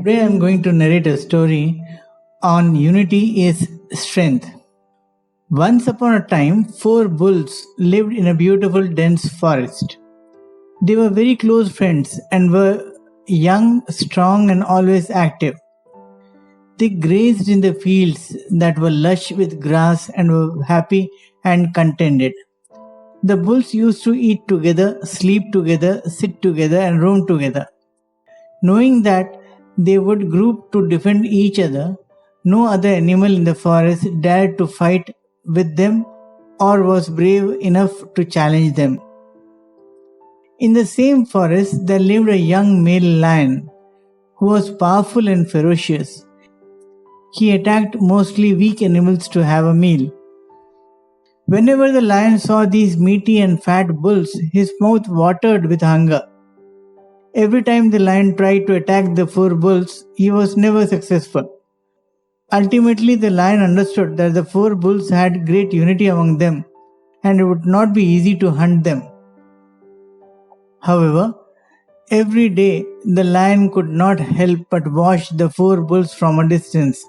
Today I'm going to narrate a story on unity is strength. Once upon a time, four bulls lived in a beautiful dense forest. They were very close friends and were young, strong, and always active. They grazed in the fields that were lush with grass and were happy and contented. The bulls used to eat together, sleep together, sit together, and roam together. Knowing that they would group to defend each other, no other animal in the forest dared to fight with them or was brave enough to challenge them. In the same forest, there lived a young male lion who was powerful and ferocious. He attacked mostly weak animals to have a meal. Whenever the lion saw these meaty and fat bulls, his mouth watered with hunger. Every time the lion tried to attack the four bulls, he was never successful. Ultimately, the lion understood that the four bulls had great unity among them, and it would not be easy to hunt them. However, every day the lion could not help but watch the four bulls from a distance.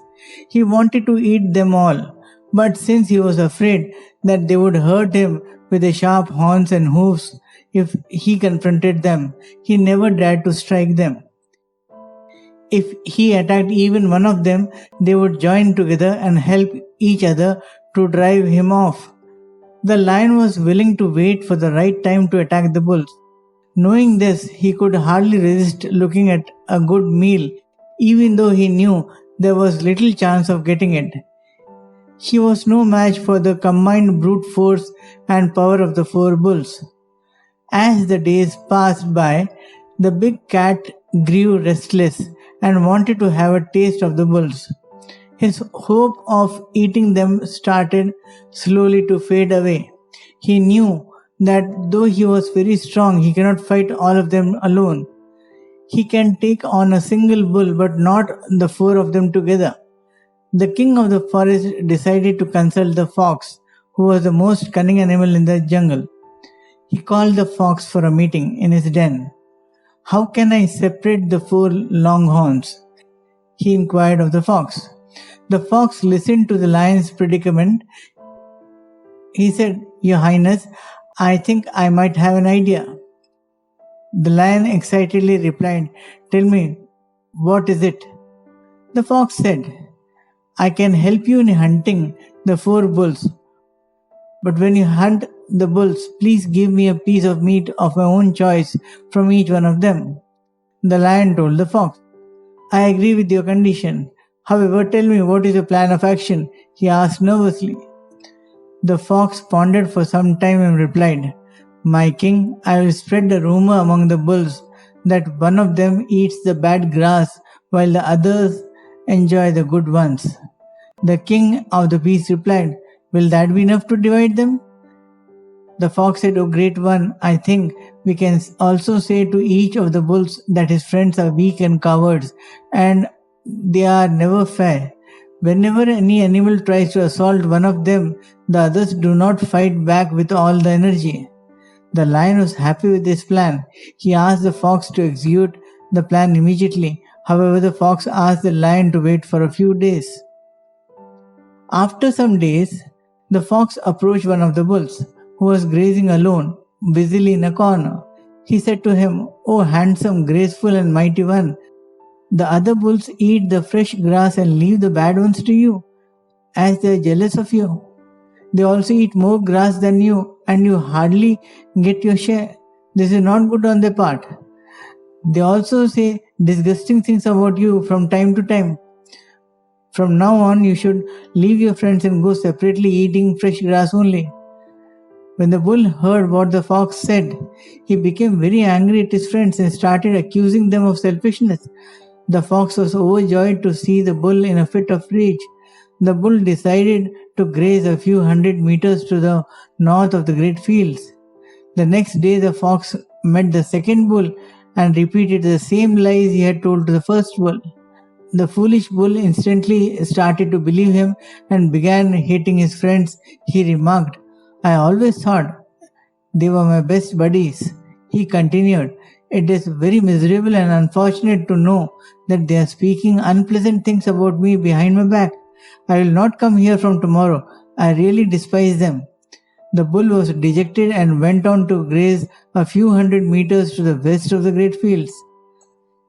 He wanted to eat them all, but since he was afraid that they would hurt him with their sharp horns and hoofs if he confronted them, he never dared to strike them. If he attacked even one of them, they would join together and help each other to drive him off. The lion was willing to wait for the right time to attack the bulls. Knowing this, he could hardly resist looking at a good meal, even though he knew there was little chance of getting it. He was no match for the combined brute force and power of the four bulls. As the days passed by, the big cat grew restless and wanted to have a taste of the bulls. His hope of eating them started slowly to fade away. He knew that though he was very strong, he cannot fight all of them alone. He can take on a single bull, but not the four of them together. The king of the forest decided to consult the fox, who was the most cunning animal in the jungle. He called the fox for a meeting in his den. "How can I separate the four longhorns?" he inquired of the fox. The fox listened to the lion's predicament. He said, "Your Highness, I think I might have an idea." The lion excitedly replied, "Tell me, what is it?" The fox said, "I can help you in hunting the four bulls. But when you hunt the bulls, please give me a piece of meat of my own choice from each one of them." The lion told the fox, "I agree with your condition. However, tell me, what is your plan of action?" he asked nervously. The fox pondered for some time and replied, "My king, I will spread a rumor among the bulls that one of them eats the bad grass while the others enjoy the good ones." The king of the beasts replied, "Will that be enough to divide them?" The fox said, "O great one, I think we can also say to each of the bulls that his friends are weak and cowards, and they are never fair. Whenever any animal tries to assault one of them, the others do not fight back with all the energy." The lion was happy with this plan. He asked the fox to execute the plan immediately. However, the fox asked the lion to wait for a few days. After some days, the fox approached one of the bulls, who was grazing alone, busily in a corner. He said to him, "O handsome, graceful, and mighty one, the other bulls eat the fresh grass and leave the bad ones to you, as they are jealous of you. They also eat more grass than you, and you hardly get your share. This is not good on their part. They also say disgusting things about you from time to time. From now on, you should leave your friends and go separately, eating fresh grass only." When the bull heard what the fox said, he became very angry at his friends and started accusing them of selfishness. The fox was overjoyed to see the bull in a fit of rage. The bull decided to graze a few hundred meters to the north of the great fields. The next day, the fox met the second bull and repeated the same lies he had told to the first bull. The foolish bull instantly started to believe him and began hating his friends. He remarked, "I always thought they were my best buddies." He continued, It is very miserable and unfortunate to know that they are speaking unpleasant things about me behind my back. I will not come here from tomorrow. I really despise them. The bull was dejected and went on to graze a few hundred meters to the west of the great fields.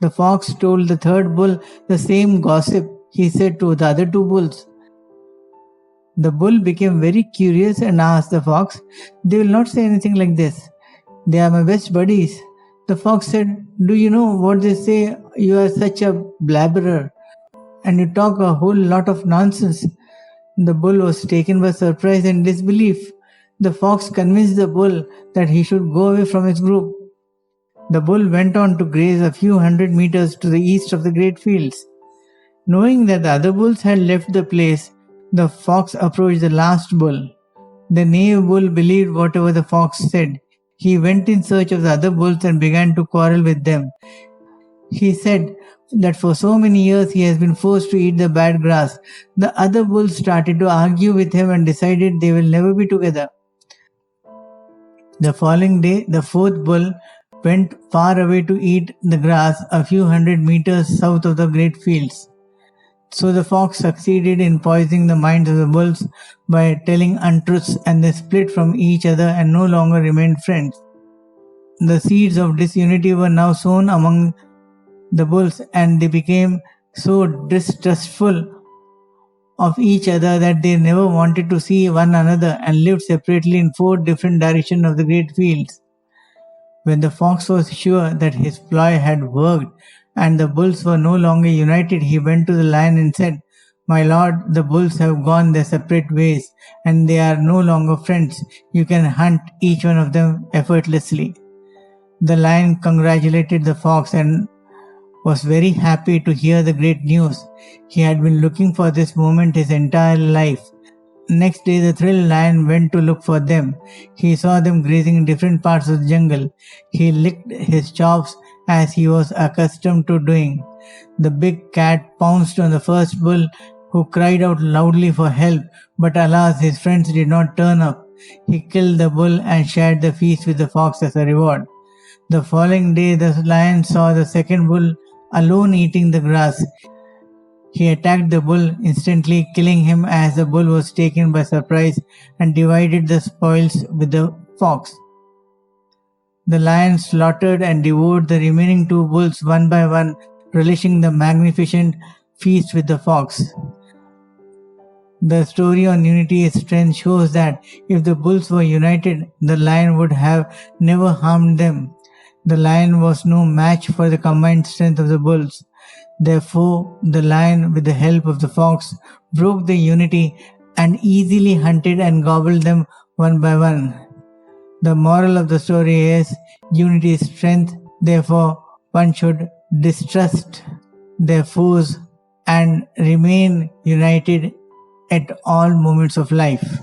The fox told the third bull the same gossip he said to the other two bulls. The bull became very curious and asked the fox, "They will not say anything like this. They are my best buddies." The fox said, "Do you know what they say? You are such a blabberer and you talk a whole lot of nonsense." The bull was taken by surprise and disbelief. The fox convinced the bull that he should go away from his group. The bull went on to graze a few hundred meters to the east of the great fields. Knowing that the other bulls had left the place, the fox approached the last bull. The knave bull believed whatever the fox said. He went in search of the other bulls and began to quarrel with them. He said that for so many years he has been forced to eat the bad grass. The other bulls started to argue with him and decided they will never be together. The following day, the fourth bull went far away to eat the grass a few hundred meters south of the great fields. So the fox succeeded in poisoning the minds of the bulls by telling untruths, and they split from each other and no longer remained friends. The seeds of disunity were now sown among the bulls, and they became so distrustful of each other that they never wanted to see one another and lived separately in 4 different directions of the great fields. When the fox was sure that his ploy had worked and the bulls were no longer united, he went to the lion and said, "My lord, the bulls have gone their separate ways and they are no longer friends. You can hunt each one of them effortlessly." The lion congratulated the fox and was very happy to hear the great news. He had been looking for this moment his entire life. Next day, the thrilled lion went to look for them. He saw them grazing in different parts of the jungle. He licked his chops as he was accustomed to doing. The big cat pounced on the first bull, who cried out loudly for help, but alas, his friends did not turn up. He killed the bull and shared the feast with the fox as a reward. The following day, the lion saw the second bull alone eating the grass. He attacked the bull, instantly killing him as the bull was taken by surprise, and divided the spoils with the fox. The lion slaughtered and devoured the remaining 2 bulls one by one, relishing the magnificent feast with the fox. The story on unity is strength shows that if the bulls were united, the lion would have never harmed them. The lion was no match for the combined strength of the bulls. Therefore, the lion, with the help of the fox, broke the unity and easily hunted and gobbled them one by one. The moral of the story is unity is strength, therefore, one should distrust their foes and remain united at all moments of life.